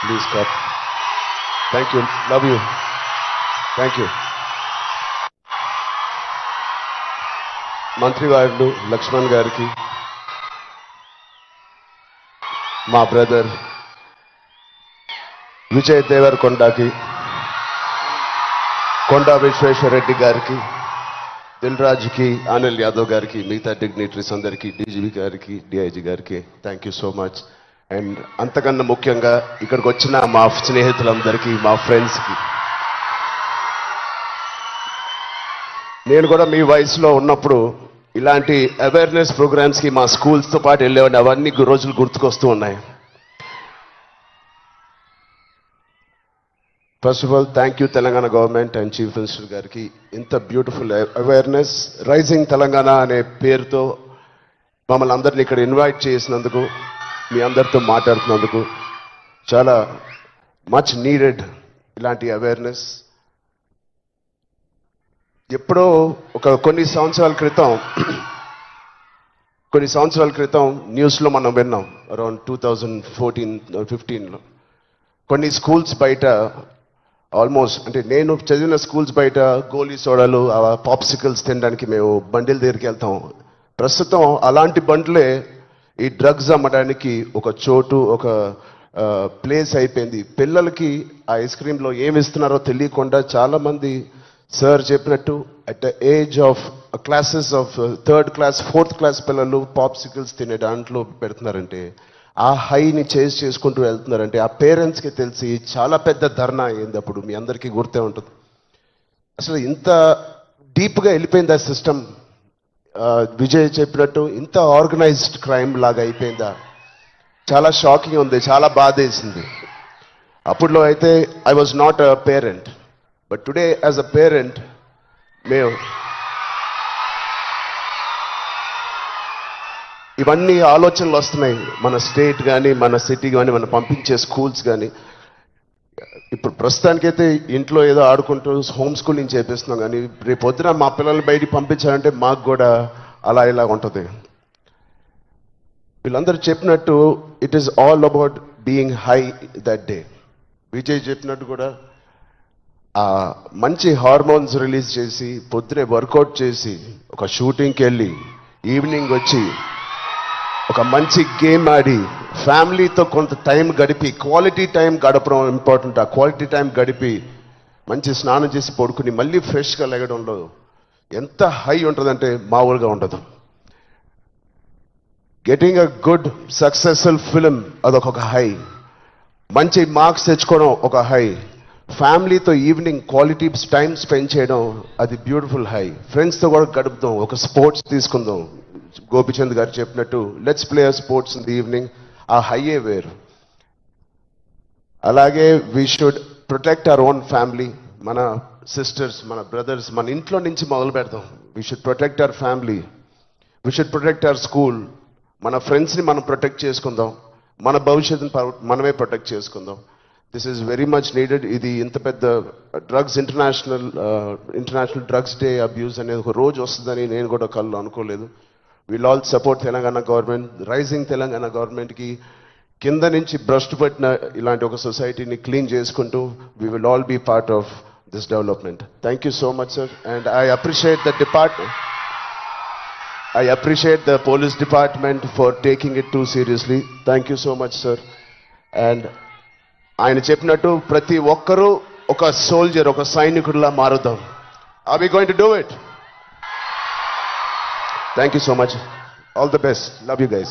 Please clap. Thank you. Love you. Thank you. మంత్రి వారు లక్ష్మణ్ గారికి, మా బ్రదర్ విజయ్ దేవరకొండకి, కొండా విశ్వేశ్వరరెడ్డి గారికి, దిల్ రాజుకి, అనిల్ యాదవ్ గారికి, మిగతా డిగ్నిటరీస్ అందరికీ, డీజీపీ గారికి, డిఐజీ గారికి thank you so much. And అంతకన్నా ముఖ్యంగా ఇక్కడికి వచ్చిన మా స్నేహితులందరికీ, మా ఫ్రెండ్స్కి, నేను కూడా మీ వయసులో ఉన్నప్పుడు ఇలాంటి అవేర్నెస్ ప్రోగ్రామ్స్కి మా స్కూల్స్తో పాటు వెళ్ళేవాడిని. అవన్నీ రోజులు గుర్తుకొస్తూ ఉన్నాయి. First of all thank you Telangana government and chief minister గారికి. ఇంత బ్యూటిఫుల్ అవేర్నెస్ రైజింగ్ తెలంగాణ అనే పేరుతో మమ్మల్ని అందరినీ ఇక్కడ ఇన్వైట్ చేసినందుకు, మీ అందరితో మాట్లాడుతున్నందుకు చాలా మచ్ నీడెడ్ ఇలాంటి అవేర్నెస్. ఎప్పుడో కొన్ని సంవత్సరాల క్రితం న్యూస్లో మనం విన్నాం, అరౌండ్ 2014-15లో కొన్ని స్కూల్స్ బయట ఆల్మోస్ట్, అంటే నేను చదివిన స్కూల్స్ బయట గోలీ సోడాలు, పాప్సికల్స్ తినడానికి మేము బండిల దగ్గరికి వెళ్తాం. ప్రస్తుతం అలాంటి బండ్లే ఈ డ్రగ్స్ అమ్మడానికి ఒక చోటు, ఒక ప్లేస్ అయిపోయింది. పిల్లలకి ఆ ఐస్ క్రీమ్లో ఏమి ఇస్తున్నారో తెలియకుండా చాలామంది సార్ చెప్పినట్టు at the age of classes of 3rd class 4th class పిల్లలు పాప్సికల్స్ తినే దాంట్లో పెడుతున్నారంటే, ఆ హైని చేసుకుంటూ వెళ్తున్నారంటే ఆ పేరెంట్స్కి తెలిసి చాలా పెద్ద ధర్నా అయింది. అప్పుడు మీ అందరికీ గుర్తే ఉంటుంది. అసలు ఇంత డీప్గా వెళ్ళిపోయింది ఆ సిస్టమ్. విజయ్ చెప్పినట్టు ఇంత ఆర్గనైజ్డ్ క్రైమ్ లాగా అయిపోయిందా? చాలా షాకింగ్ ఉంది, చాలా బాధ వేసింది. అప్పుడులో అయితే I was not a parent, but today as a parent మేము ఇవన్నీ ఆలోచనలు వస్తున్నాయి. మన స్టేట్ కానీ, మన సిటీ కానీ, మనం పంపించే స్కూల్స్ కానీ. ఇప్పుడు ప్రస్తుతానికైతే ఇంట్లో ఏదో ఆడుకుంటూ హోమ్ స్కూలింగ్ చేపిస్తున్నాం, కానీ రేపు పొద్దున మా పిల్లల్ని బయటికి పంపించాలంటే మాకు కూడా అలా ఇలా ఉంటుంది. వీళ్ళందరూ చెప్పినట్టు it is all about being high that day. Vijay చెప్పినట్టు కూడా మంచి హార్మోన్స్ రిలీజ్ చేసి, పొద్దునే వర్కౌట్ చేసి, ఒక షూటింగ్కి వెళ్ళి ఈవినింగ్ వచ్చి ఒక మంచి గేమ్ ఆడి, ఫ్యామిలీతో కొంత టైం గడిపి, క్వాలిటీ టైం గడపడం ఇంపార్టెంట్. ఆ క్వాలిటీ టైం గడిపి మంచి స్నానం చేసి పడుకుని మళ్ళీ ఫ్రెష్గా లెగడంలో ఎంత హై ఉంటుందంటే మామూలుగా ఉండదు. Getting a good successful film అదొక హై, మంచి మార్క్స్ తెచ్చుకోవడం ఒక హై, ఫ్యామిలీతో ఈవినింగ్ క్వాలిటీ టైం స్పెండ్ చేయడం అది బ్యూటిఫుల్ హై, ఫ్రెండ్స్తో కూడా గడుపుదాం, ఒక స్పోర్ట్స్ తీసుకుందాం. గోపిచంద్ గారు చెప్పినట్టు let's play sports in the evening, ఆ హైయే వేరు. అలాగే we should protect our own family, మన సిస్టర్స్, మన బ్రదర్స్, మన ఇంట్లో నుంచి మొదలు పెడతాం. We should protect our family, we should protect our school, మన ఫ్రెండ్స్ని మనం ప్రొటెక్ట్ చేసుకుందాం, మన భవిష్యత్తుని మనమే ప్రొటెక్ట్ చేసుకుందాం. This is very much needed. ఇది ఇంత పెద్ద drugs international drugs day abuse అనేది ఒక రోజు వస్తుందని నేను కూడా కళ్ళు అనుకోలేదు. Will all support Telangana government, rising Telangana గవర్నమెంట్కి కింద నుంచి భ్రష్టు పట్టిన ఇలాంటి ఒక సొసైటీని క్లీన్ చేసుకుంటూ we will all be part of this development. Thank you so much sir. And I appreciate the police department for taking it too seriously. Thank you so much sir. And ఆయన చెప్పినట్టు ప్రతి ఒక్కరూ ఒక soldier, ఒక సైనికుడిలా మారుదాం. Are we going to do it? Thank you so much. All the best. Love you guys.